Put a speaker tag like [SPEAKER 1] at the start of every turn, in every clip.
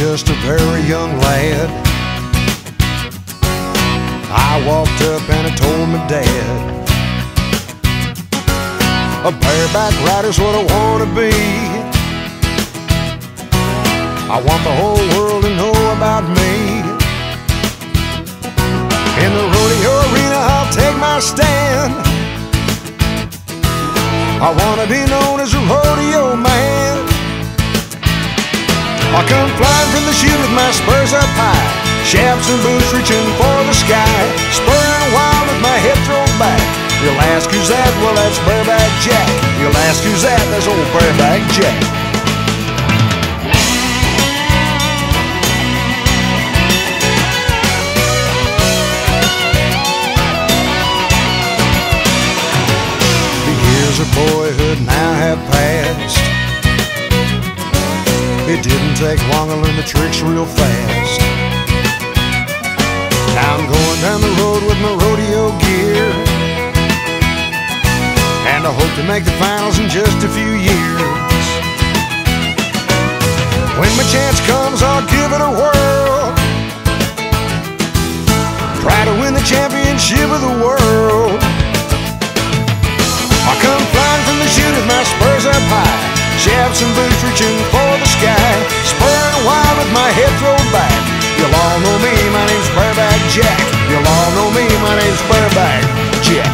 [SPEAKER 1] just a very young lad, I walked up and I told my dad, a bareback rider's what I wanna be. I want the whole world to know about me. In the rodeo arena I'll take my stand. I wanna be known as a rodeo man. I come flying from the chute with my spurs up high, shafts and boots reaching for the sky, spurring wild with my head thrown back. You'll ask who's that? Well, that's Bareback Jack. You'll ask who's that? That's old Bareback Jack. The years of boyhood now have passed. It didn't take long to learn the tricks real fast. Now I'm going down the road with my rodeo gear, and I hope to make the finals in just a few years. When my chance comes, I'll give it a whirl, try to win the championship of the world. I come flying from the chute with my spurs up high, shafts and boots reaching for the sky, spurring wild with my head thrown back. You'll all know me, my name's Bareback Jack. You'll all know me, my name's Bareback Jack.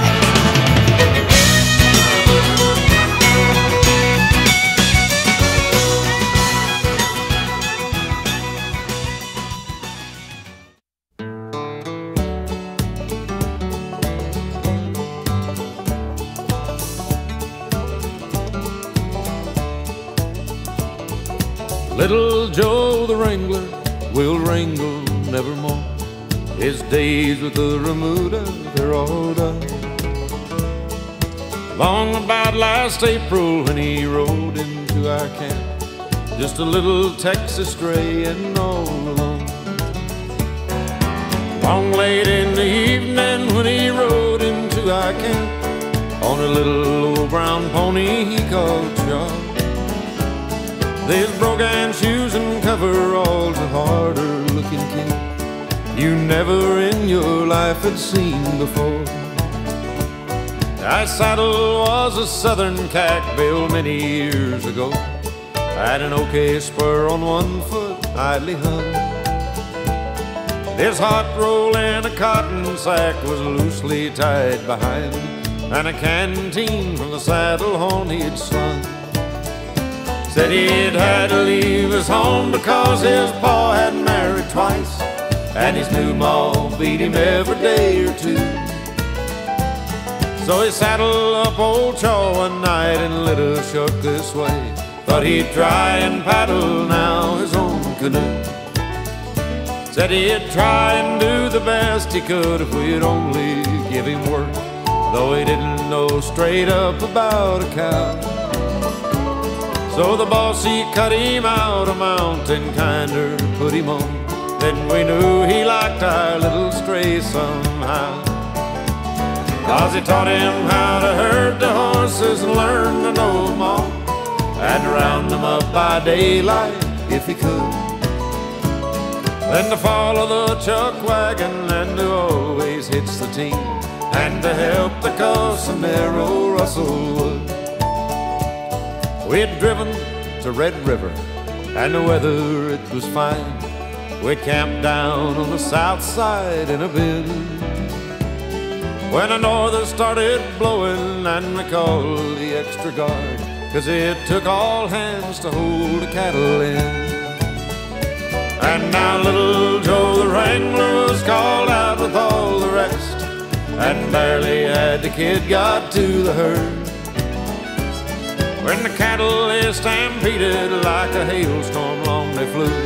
[SPEAKER 2] Little Joe the Wrangler will wrangle nevermore. His days with the remuda, they're all done. Long about last April when he rode into our camp, just a little Texas stray and all alone. Long late in the evening when he rode into our camp, on a little old brown pony he called Charles. These brogan shoes and coveralls, a harder looking kid you never in your life had seen before. Our saddle was a southern cack built many years ago, had an OK spur on one foot, idly hung. This hot roll in a cotton sack was loosely tied behind, and a canteen from the saddle horn he'd slung. Said he'd had to leave his home because his pa had married twice, and his new ma beat him every day or two. So he saddled up old Chaw one night and lit a shuck this way, thought he'd try and paddle now his own canoe. Said he'd try and do the best he could if we'd only give him work, though he didn't know straight up about a cow. So the boss, he cut him out a mountain, kinder put him on. Then we knew he liked our little stray somehow, 'cause he taught him how to herd the horses and learn to know them all, and round them up by daylight if he could. Then to follow the chuck wagon and to always hitch the team, and to help the cuss and narrow Russellwood. We'd driven to Red River, and the weather, it was fine. We camped down on the south side in a bend, when a norther started blowing, and we called the extra guard, 'cause it took all hands to hold the cattle in. And now little Joe the Wrangler was called out with all the rest, and barely had the kid got to the herd, when the cattle, they stampeded like a hailstorm, long they flew,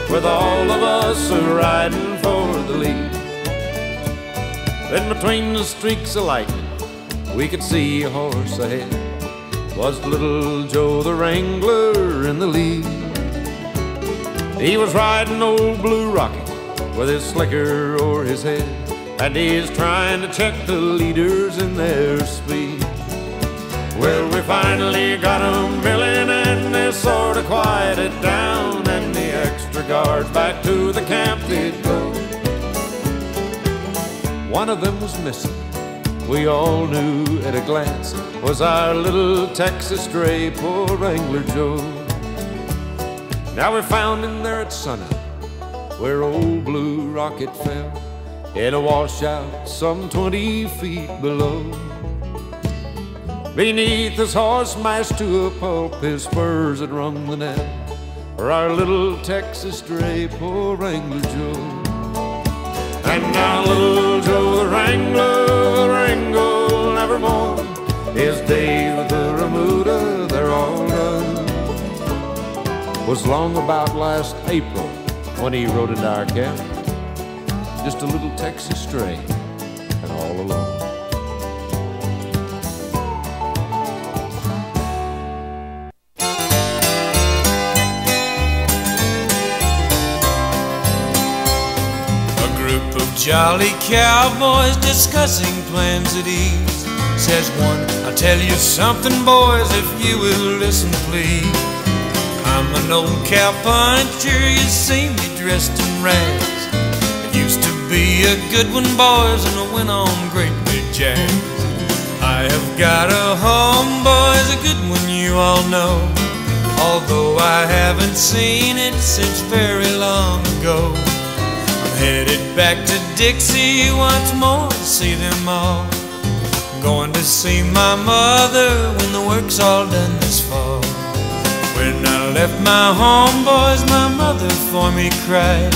[SPEAKER 2] with all of us riding for the lead. Then between the streaks of lightning we could see a horse ahead, was little Joe the Wrangler in the lead. He was riding old Blue Rocky with his slicker o'er his head, and he's trying to check the leaders in their speed. Well, we finally got 'em milling, and they sort of quieted down, and the extra guard back to the camp they'd go. One of them was missing, we all knew at a glance, was our little Texas stray, poor Wrangler Joe. Now we found him there at sunup, where old Blue Rocket fell, in a washout some 20 feet below. Beneath his horse mashed to a pulp, his spurs had rung the knell for our little Texas stray, poor Wrangler Joe. And now little Joe the Wrangler nevermore. His days with the remuda, they're all done. Was long about last April when he rode into our camp, just a little Texas stray and all alone.
[SPEAKER 3] Jolly cowboys discussing plans at ease. Says one, I'll tell you something, boys, if you will listen, please. I'm an old cowpuncher, you see me dressed in rags. I used to be a good one, boys, and I went on great big jags. I have got a home, boys, a good one you all know, although I haven't seen it since very long ago. Headed back to Dixie once more to see them all. I'm going to see my mother when the work's all done this fall. When I left my home, boys, my mother for me cried.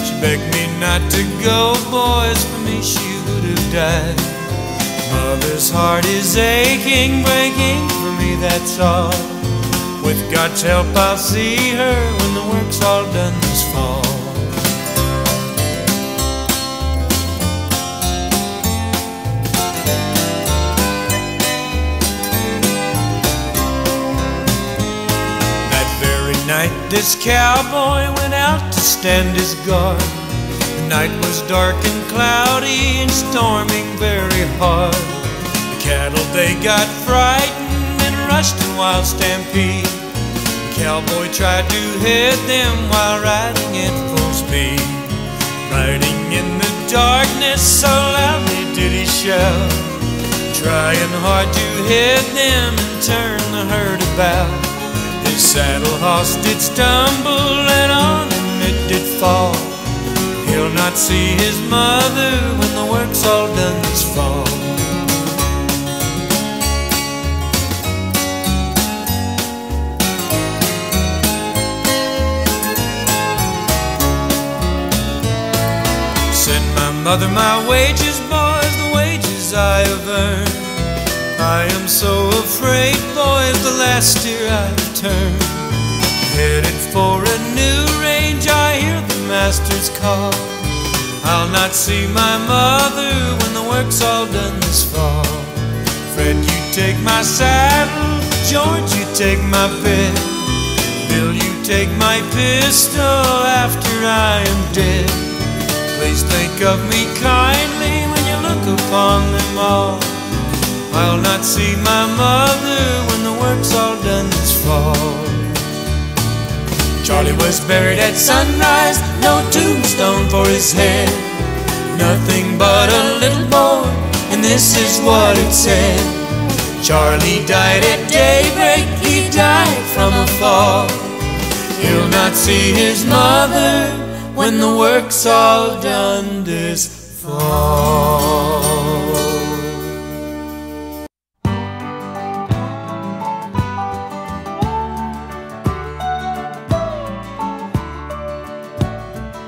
[SPEAKER 3] She begged me not to go, boys, for me she would have died. Mother's heart is aching, breaking for me, that's all. With God's help I'll see her when the work's all done this fall. This cowboy went out to stand his guard. The night was dark and cloudy and storming very hard. The cattle, they got frightened and rushed in wild stampede. The cowboy tried to head them while riding at full speed. Riding in the darkness, so loudly did he shout, trying hard to head them and turn the herd about. His saddle horse did stumble and on him it did fall. He'll not see his mother when the work's all done this fall. Send my mother my wages, boys, the wages I have earned. I am so afraid, boys, the last year I've turned. Headed for a new range, I hear the master's call. I'll not see my mother when the work's all done this fall. Fred, you take my saddle, George, you take my bed, Bill, you take my pistol after I am dead. Please think of me kindly when you look upon them all. I'll not see my mother when the work's all done this fall. Charlie was buried at sunrise, no tombstone for his head. Nothing but a little boy, and this is what it said. Charlie died at daybreak, he died from a fall. He'll not see his mother when the work's all done this fall.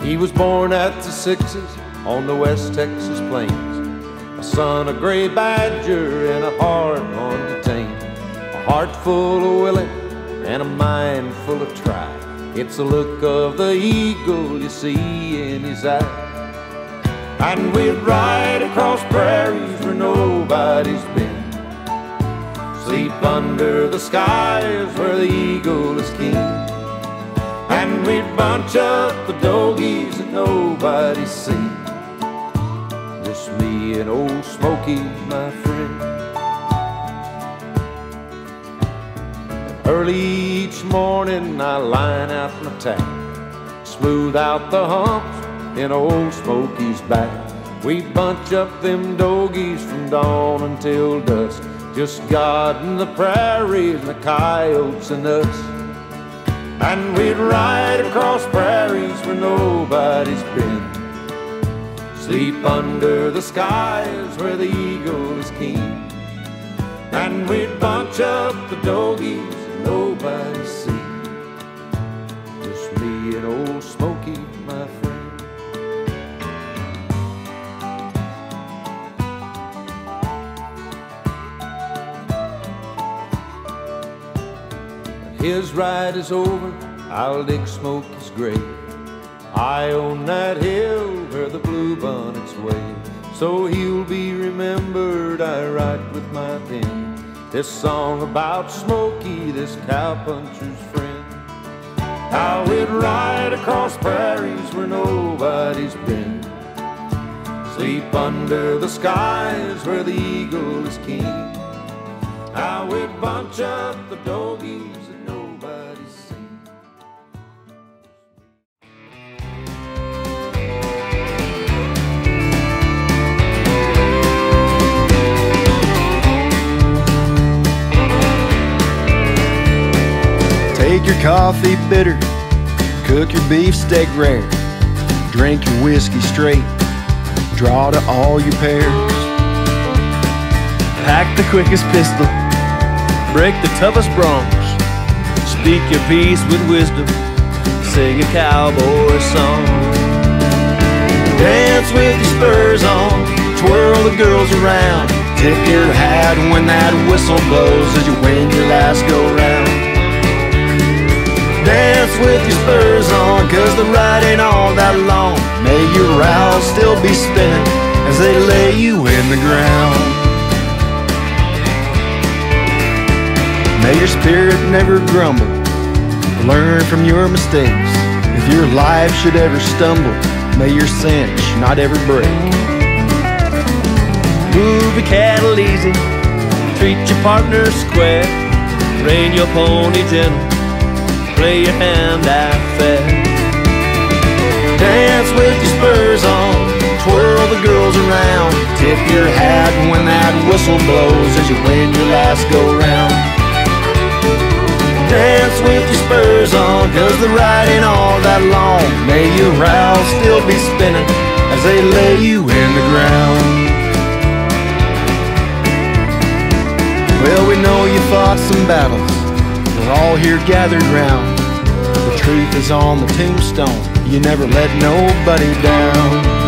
[SPEAKER 2] He was born at the Sixes on the West Texas plains, a son of gray badger and a heart hard to tame. A heart full of willing and a mind full of try. It's the look of the eagle you see in his eye. And we'd ride across prairies where nobody's been, sleep under the skies where the eagle is king. And we'd bunch up the dogies that nobody's seen, just me and old Smoky, my friend. And early each morning I line out my tack, smooth out the humps in old Smokey's back. We bunch up them dogies from dawn until dusk, just God and the prairies and the coyotes and us. And we'd ride across prairies where nobody's been, sleep under the skies where the eagle is keen. And we'd bunch up the dogies and nobody's seen, just me and old Smokey, my friend. His ride is over, I'll dig Smokey's grave. I own that hill where the bluebonnets wave, so he'll be remembered. I write with my pen this song about Smokey, this cowpuncher's friend. How we'd ride across prairies where nobody's been, sleep under the skies where the eagle is keen. How we'd bunch up the dogies and nobody's seen.
[SPEAKER 1] Take your coffee bitter, cook your beefsteak rare, drink your whiskey straight, draw to all your pairs.
[SPEAKER 4] Pack the quickest pistol, break the toughest broncs, speak your piece with wisdom, sing a cowboy song. Dance with your spurs on, twirl the girls around, tip your hat when that whistle blows as you win your last go-round. Dance with your spurs on, 'cause the ride ain't all that long. May your rows still be spinning as they lay you in the ground. May your spirit never grumble, learn from your mistakes. If your life should ever stumble, may your cinch not ever break. Move your cattle easy, treat your partner square, rein your pony gentle, play your hand out fair. Dance with your spurs on, twirl the girls around, tip your hat when that whistle blows as you win your last go-round. Dance with your spurs on, 'cause the ride ain't all that long. May your rows still be spinning as they lay you in the ground. Well, we know you fought some battles, we're all here gathered round. The truth is on the tombstone, you never let nobody down.